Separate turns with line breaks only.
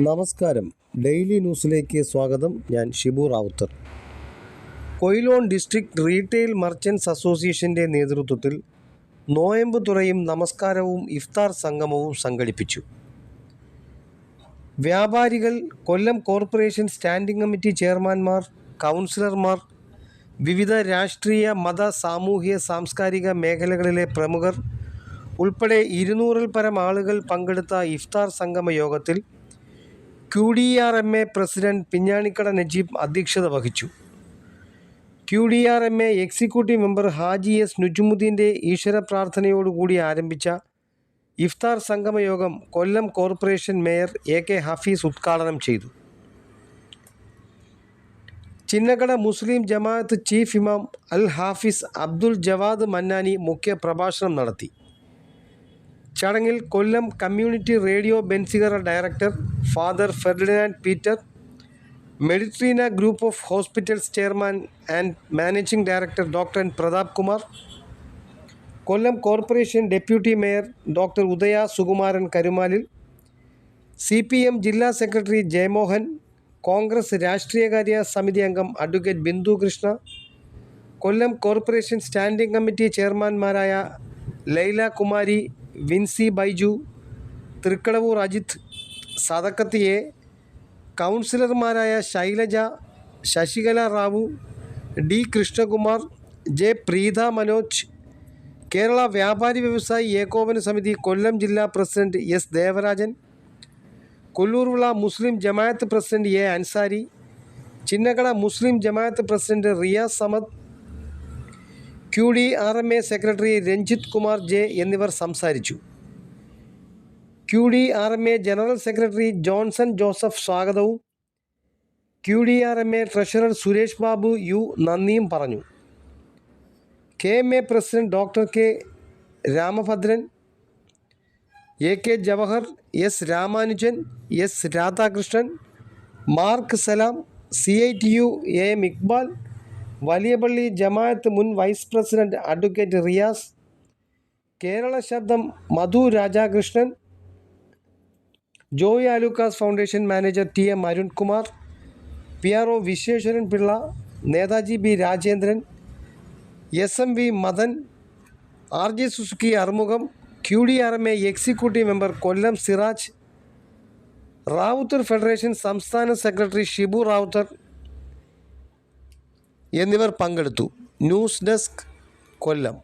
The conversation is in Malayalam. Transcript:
നമസ്കാരം. ഡെയിലി ന്യൂസിലേക്ക് സ്വാഗതം. ഞാൻ ഷിബു റാവുത്തർ. കൊയിലോൺ ഡിസ്ട്രിക്ട് റീറ്റെയിൽ മർച്ചൻറ്റ്സ് അസോസിയേഷൻ്റെ നേതൃത്വത്തിൽ നോയമ്പ് തുറയും നമസ്കാരവും ഇഫ്താർ സംഗമവും സംഘടിപ്പിച്ചു. വ്യാപാരികൾ, കൊല്ലം കോർപ്പറേഷൻ സ്റ്റാൻഡിംഗ് കമ്മിറ്റി ചെയർമാൻമാർ, കൗൺസിലർമാർ, വിവിധ രാഷ്ട്രീയ, മത, സാമൂഹ്യ, സാംസ്കാരിക മേഖലകളിലെ പ്രമുഖർ ഉൾപ്പെടെ 200-ൽ പരം ആളുകൾ പങ്കെടുത്ത ഇഫ്താർ സംഗമ യോഗത്തിൽ QDRMA പ്രസിഡന്റ് പിഞ്ഞാണിക്കട നജീബ് അധ്യക്ഷത വഹിച്ചു. QDRMA executive member Haji S നുജുമുദ്ദീൻ്റെ ഈശ്വര പ്രാർത്ഥനയോടുകൂടി ആരംഭിച്ച ഇഫ്താർ സംഗമയോഗം Kollam corporation mayor AK Hafeez ഉദ്ഘാടനം ചെയ്തു. ചിന്നക്കട മുസ്ലിം ജമാഅത്ത് ചീഫ് ഇമാം അൽ ഹാഫിസ് അബ്ദുൽ ജവാദ് മന്നാനി മുഖ്യ പ്രഭാഷണം നടത്തി. ചടങ്ങിൽ Kollam community radio Benziger director father Ferdinand Peter, Meditrina group of hospitals chairman and managing director doctor Pratap Kumar, Kollam corporation deputy mayor doctor Udaya Sukumaran Karumalil, CPM ജില്ലാ സെക്രട്ടറി ജയമോഹൻ, കോൺഗ്രസ് രാഷ്ട്രീയകാര്യ സമിതി അംഗം advocate Bindu Krishna, Kollam corporation standing committee ചെയർമാൻമാരായ ലൈല കുമാരി, വിൻസി ബൈജു, തൃക്കടവൂർ അജിത്ത്, സദക്കത്ത് A, കൗൺസിലർമാരായ ശൈലജ, ശശികല റാവു, D കൃഷ്ണകുമാർ, J പ്രീത മനോജ്, കേരള വ്യാപാരി വ്യവസായി ഏകോപന സമിതി കൊല്ലം ജില്ലാ president S Devarajan, Kollurvila Muslim Jamaath president A Ansari, Chinnakada Muslim Jamaath president Riyas Samad, QDRMA secretary Ranjith Kumar J എന്നിവർ സംസാരിച്ചു. QDRMA general secretary Johnson Joseph സ്വാഗതവും QDRMA treasurer Suresh Babu U നന്ദിയും പറഞ്ഞു. KMA president doctor K Ramabhadran, AK Jawahar, S Ramanujan, S Radhakrishnan, Mark Salam, CITU AM Iqbal, Valiyapalli Jamaath മുൻ vice president advocate Riyas, Kerala Shabdam Madhu Rajakrishnan, Joy Alukkas foundation manager TM Arunkumar, PRO Vishweswaran Pillai, Netaji B Rajendran, SMV Madan, RJ Suzuki Arumugham, QDRMA executive member Kollam Siraj, Rawther federation സംസ്ഥാന സെക്രട്ടറി ഷിബു റാവുത്തർ എന്നിവർ പങ്കെടുത്തു. ന്യൂസ് ഡെസ്ക്, കൊല്ലം.